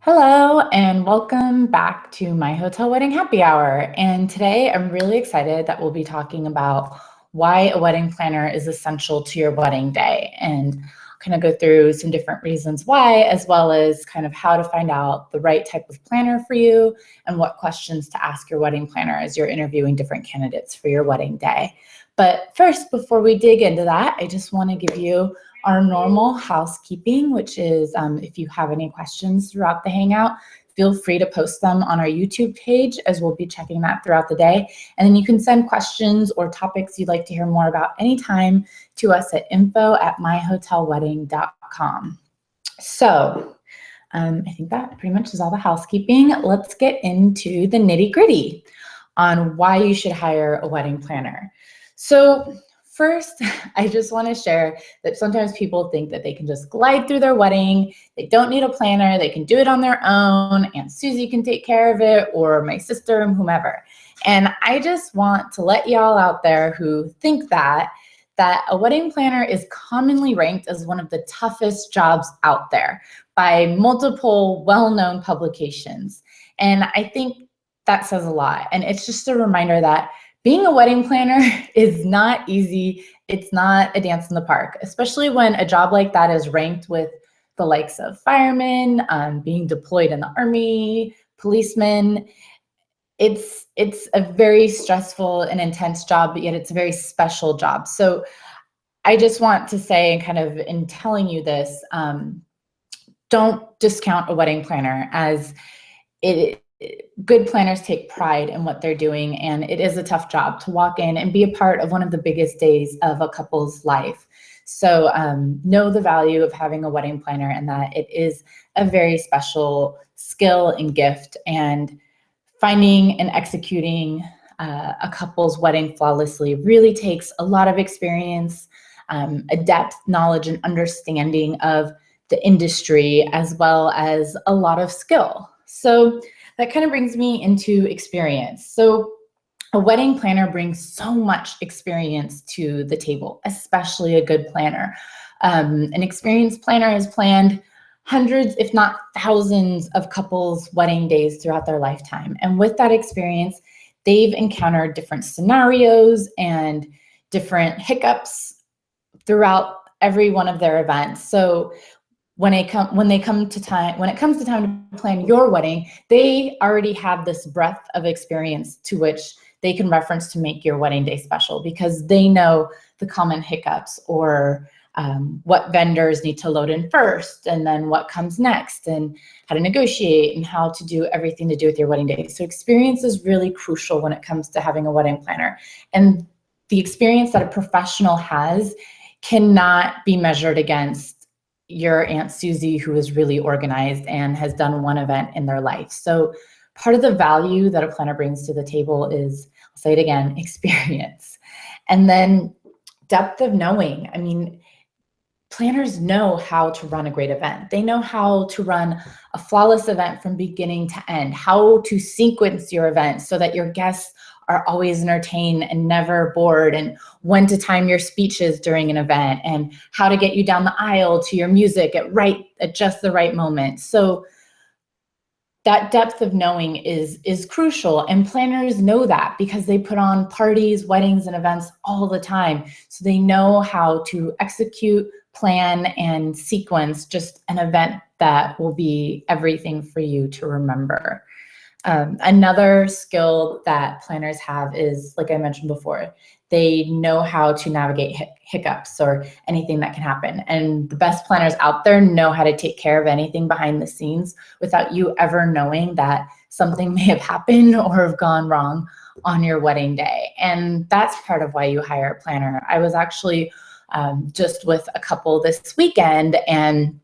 Hello and welcome back to my hotel wedding happy hour. And today I'm really excited that we'll be talking about why a wedding planner is essential to your wedding day, and kind of go through some different reasons why, as well as kind of how to find out the right type of planner for you and what questions to ask your wedding planner as you're interviewing different candidates for your wedding day. But first, before we dig into that, I just want to give you our normal housekeeping, which is if you have any questions throughout the Hangout, feel free to post them on our YouTube page, as we'll be checking that throughout the day. And then you can send questions or topics you'd like to hear more about anytime to us at info@myhotelwedding.com. So I think that pretty much is all the housekeeping. Let's get into the nitty-gritty on why you should hire a wedding planner. So first, I just want to share that sometimes people think that they can just glide through their wedding. They don't need a planner. They can do it on their own. Aunt Susie can take care of it, or my sister, and whomever. And I just want to let y'all out there who think that a wedding planner is commonly ranked as one of the toughest jobs out there by multiple well-known publications. And I think that says a lot. And it's just a reminder that being a wedding planner is not easy. It's not a dance in the park, especially when a job like that is ranked with the likes of firemen, being deployed in the Army, policemen. It's a very stressful and intense job, but yet it's a very special job. So I just want to say, and kind of in telling you this, don't discount a wedding planner, as good planners take pride in what they're doing, and it is a tough job to walk in and be a part of one of the biggest days of a couple's life. So know the value of having a wedding planner, and that it is a very special skill and gift, and finding and executing a couple's wedding flawlessly really takes a lot of experience, a depth, knowledge, and understanding of the industry, as well as a lot of skill. So that kind of brings me into experience. So a wedding planner brings so much experience to the table, especially a good planner. An experienced planner has planned hundreds, if not thousands, of couples' wedding days throughout their lifetime. And with that experience, they've encountered different scenarios and different hiccups throughout every one of their events. So when it comes to time to plan your wedding, they already have this breadth of experience to which they can reference to make your wedding day special, because they know the common hiccups, or what vendors need to load in first, and then what comes next, and how to negotiate, and how to do everything to do with your wedding day. So experience is really crucial when it comes to having a wedding planner. And the experience that a professional has cannot be measured against your Aunt Susie, who is really organized and has done one event in their life. So part of the value that a planner brings to the table is, I'll say it again, experience. And then depth of knowing. I mean, planners know how to run a great event. They know how to run a flawless event from beginning to end, how to sequence your event so that your guests are always entertained and never bored, and when to time your speeches during an event, and how to get you down the aisle to your music at just the right moment. So that depth of knowing is crucial, and planners know that because they put on parties, weddings, and events all the time. So they know how to execute, plan, and sequence just an event that will be everything for you to remember. Another skill that planners have is, like I mentioned before, they know how to navigate hiccups or anything that can happen. And the best planners out there know how to take care of anything behind the scenes without you ever knowing that something may have happened or have gone wrong on your wedding day. And that's part of why you hire a planner. I was actually just with a couple this weekend, and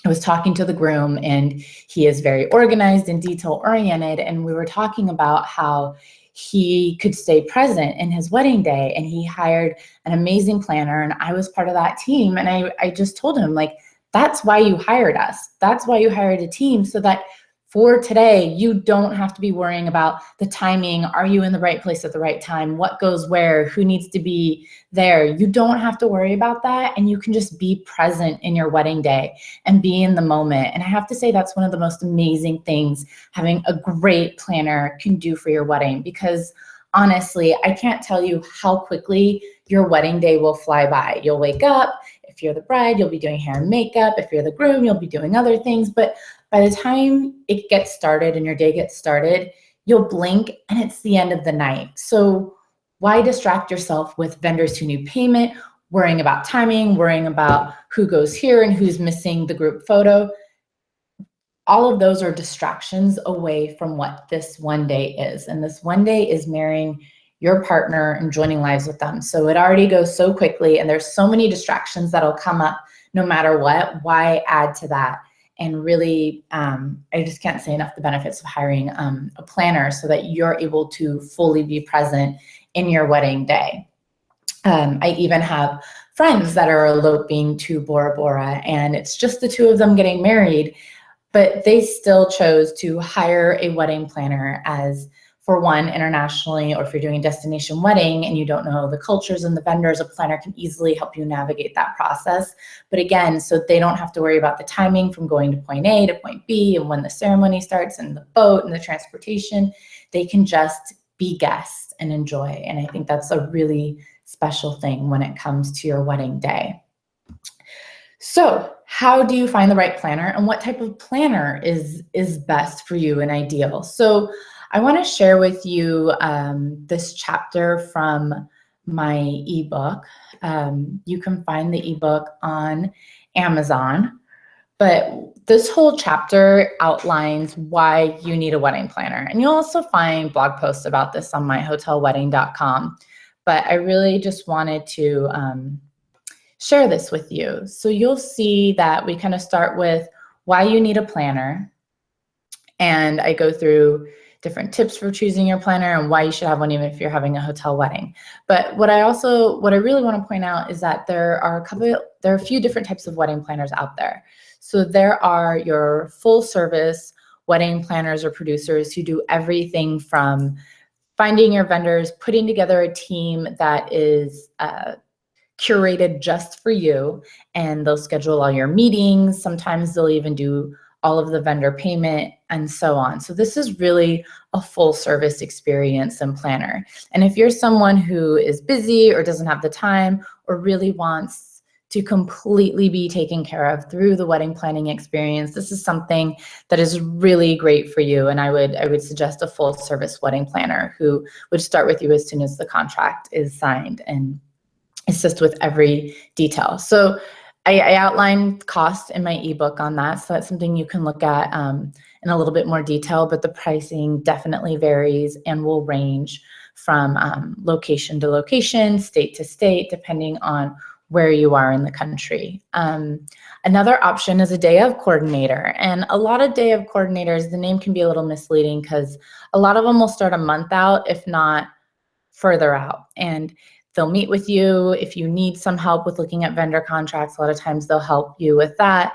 I was talking to the groom, and he is very organized and detail oriented. And we were talking about how he could stay present in his wedding day, and he hired an amazing planner, and I was part of that team. And I just told him, like, that's why you hired us. That's why you hired a team, so that for today, you don't have to be worrying about the timing. Are you in the right place at the right time? What goes where? Who needs to be there? You don't have to worry about that. And you can just be present in your wedding day and be in the moment. And I have to say, that's one of the most amazing things having a great planner can do for your wedding, because honestly, I can't tell you how quickly your wedding day will fly by. You'll wake up. If you're the bride, you'll be doing hair and makeup. If you're the groom, you'll be doing other things. But by the time it gets started and your day gets started, you'll blink and it's the end of the night. So why distract yourself with vendors who need payment, worrying about timing, worrying about who goes here and who's missing the group photo? All of those are distractions away from what this one day is. And this one day is marrying your partner and joining lives with them. So it already goes so quickly, and there's so many distractions that'll come up no matter what. Why add to that? And really, I just can't say enough the benefits of hiring a planner so that you're able to fully be present in your wedding day. I even have friends that are eloping to Bora Bora, and it's just the two of them getting married, but they still chose to hire a wedding planner as, for one, internationally, or if you're doing a destination wedding and you don't know the cultures and the vendors, a planner can easily help you navigate that process. But again, so they don't have to worry about the timing from going to point A to point B and when the ceremony starts and the boat and the transportation. They can just be guests and enjoy. And I think that's a really special thing when it comes to your wedding day. So how do you find the right planner, and what type of planner is best for you and ideal? So I want to share with you this chapter from my ebook. You can find the ebook on Amazon, but this whole chapter outlines why you need a wedding planner. And you'll also find blog posts about this on myhotelwedding.com. But I really just wanted to share this with you. So you'll see that we kind of start with why you need a planner. And I go through different tips for choosing your planner and why you should have one even if you're having a hotel wedding. But what I really want to point out is that there are a few different types of wedding planners out there. So there are your full service wedding planners or producers who do everything from finding your vendors, putting together a team that is curated just for you, and they'll schedule all your meetings. Sometimes they'll even do all of the vendor payment and so on. So this is really a full service experience and planner. And if you're someone who is busy or doesn't have the time or really wants to completely be taken care of through the wedding planning experience, this is something that is really great for you. And I would suggest a full service wedding planner who would start with you as soon as the contract is signed and assist with every detail. So I outlined cost in my ebook on that. So that's something you can look at in a little bit more detail, but the pricing definitely varies and will range from location to location, state to state, depending on where you are in the country. Another option is a day of coordinator. And a lot of day of coordinators, the name can be a little misleading because a lot of them will start a month out, if not further out. And they'll meet with you. If you need some help with looking at vendor contracts, a lot of times they'll help you with that.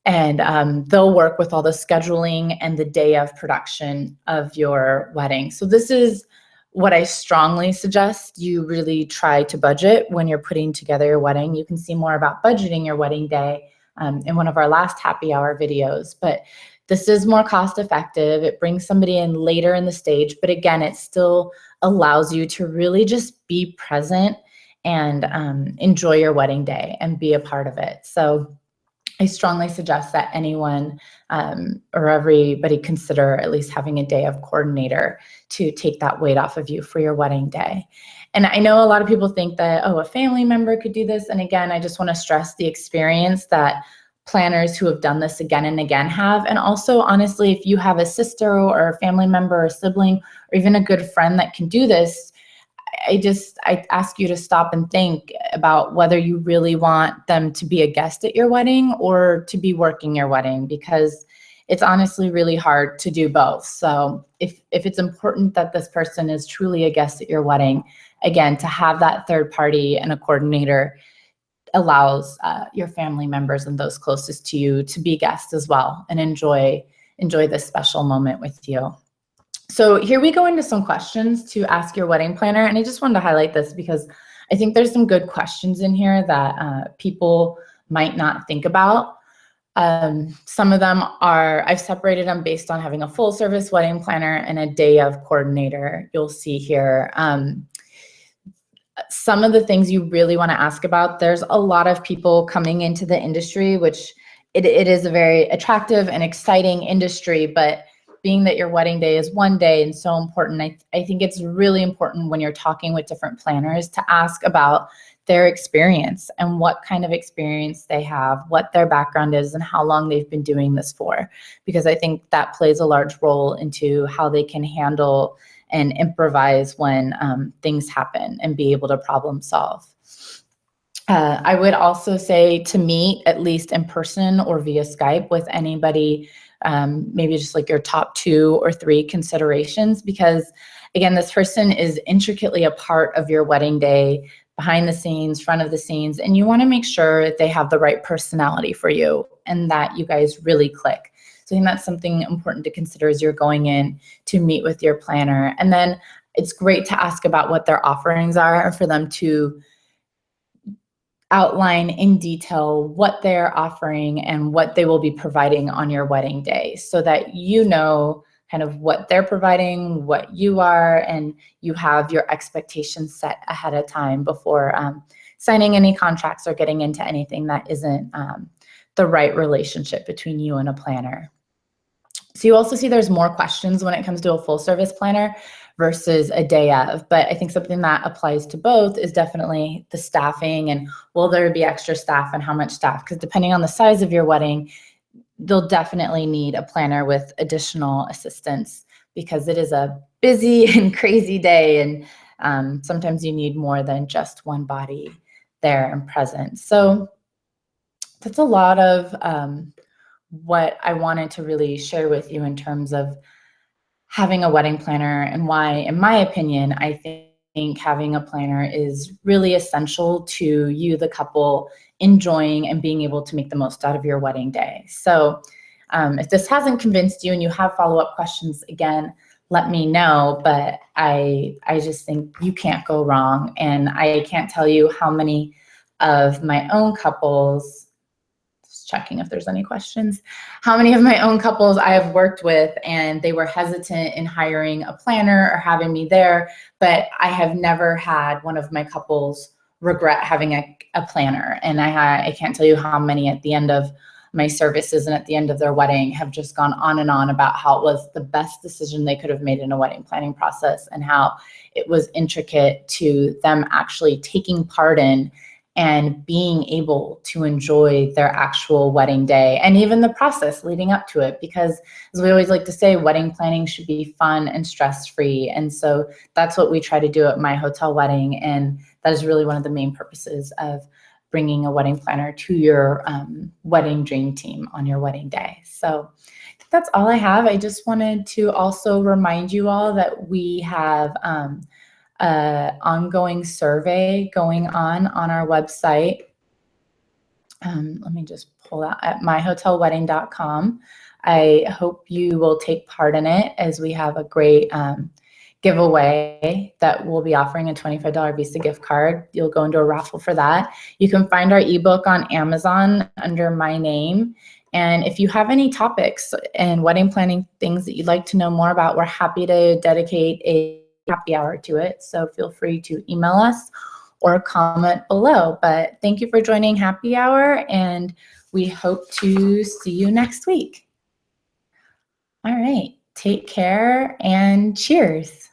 And they'll work with all the scheduling and the day of production of your wedding. So this is what I strongly suggest you really try to budget when you're putting together your wedding. You can see more about budgeting your wedding day in one of our last happy hour videos. But this is more cost effective. It brings somebody in later in the stage, but again, it still allows you to really just be present and enjoy your wedding day and be a part of it. So I strongly suggest that anyone or everybody consider at least having a day of coordinator to take that weight off of you for your wedding day. And I know a lot of people think that, oh, a family member could do this. And again, I just want to stress the experience that planners who have done this again and again have. And also, honestly, if you have a sister or a family member or a sibling or even a good friend that can do this, I ask you to stop and think about whether you really want them to be a guest at your wedding or to be working your wedding, because it's honestly really hard to do both. So if it's important that this person is truly a guest at your wedding, again, to have that third party and a coordinator allows your family members and those closest to you to be guests as well and enjoy enjoy this special moment with you. So here we go into some questions to ask your wedding planner. And I just wanted to highlight this because I think there's some good questions in here that people might not think about. Some of them are, I've separated them based on having a full service wedding planner and a day of coordinator. You'll see here. Some of the things you really want to ask about, there's a lot of people coming into the industry, which it is a very attractive and exciting industry, but being that your wedding day is one day and so important, I think it's really important when you're talking with different planners to ask about their experience and what kind of experience they have, what their background is, and how long they've been doing this for. Because I think that plays a large role into how they can handle and improvise when things happen and be able to problem solve. I would also say to meet at least in person or via Skype with anybody, maybe just like your top 2 or 3 considerations, because again, this person is intricately a part of your wedding day, behind the scenes, front of the scenes, and you want to make sure they have the right personality for you and that you guys really click. So I think that's something important to consider as you're going in to meet with your planner. And then it's great to ask about what their offerings are, for them to outline in detail what they're offering and what they will be providing on your wedding day, so that you know kind of what they're providing, what you are, and you have your expectations set ahead of time before signing any contracts or getting into anything that isn't the right relationship between you and a planner. So you also see there's more questions when it comes to a full service planner versus a day of, but I think something that applies to both is definitely the staffing and will there be extra staff and how much staff, because depending on the size of your wedding, they'll definitely need a planner with additional assistance because it is a busy and crazy day, and sometimes you need more than just one body there and present. So that's a lot of what I wanted to really share with you in terms of having a wedding planner and why, in my opinion, I think having a planner is really essential to you, the couple, enjoying and being able to make the most out of your wedding day. So if this hasn't convinced you and you have follow-up questions, again, let me know, but I just think you can't go wrong. And I can't tell you how many of my own couples, just checking if there's any questions, how many of my own couples I have worked with and they were hesitant in hiring a planner or having me there, but I have never had one of my couples regret having a planner. And I can't tell you how many at the end of my services and at the end of their wedding have just gone on and on about how it was the best decision they could have made in a wedding planning process and how it was intricate to them actually taking part in and being able to enjoy their actual wedding day and even the process leading up to it. Because as we always like to say, wedding planning should be fun and stress-free. And so that's what we try to do at my hotel wedding. And that is really one of the main purposes of bringing a wedding planner to your wedding dream team on your wedding day. So I think that's all I have. I just wanted to also remind you all that we have ongoing survey going on our website. Let me just pull out at myhotelwedding.com. I hope you will take part in it, as we have a great giveaway that we'll be offering a $25 Visa gift card. You'll go into a raffle for that. You can find our ebook on Amazon under my name. And if you have any topics and wedding planning things that you'd like to know more about, we're happy to dedicate a happy hour to it. So feel free to email us or comment below. But thank you for joining Happy Hour, and we hope to see you next week. All right, take care and cheers.